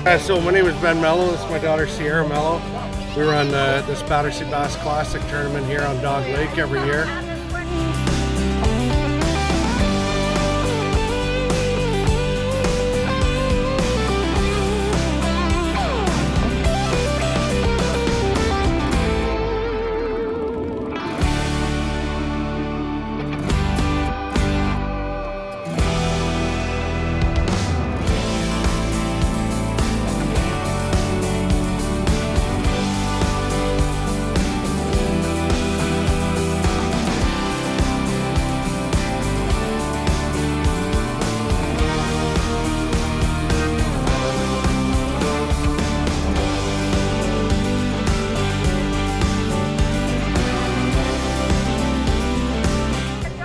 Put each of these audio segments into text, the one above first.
So my name is Ben Melo. This is my daughter Sierra Melo. We run this Battersea Bass Classic tournament here on Dog Lake every year.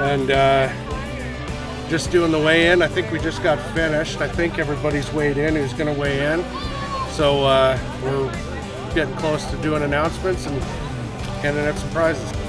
And just doing the weigh-in. I think we just got finished. I think everybody's weighed in who's going to weigh in. So we're getting close to doing announcements and handing out some prizes.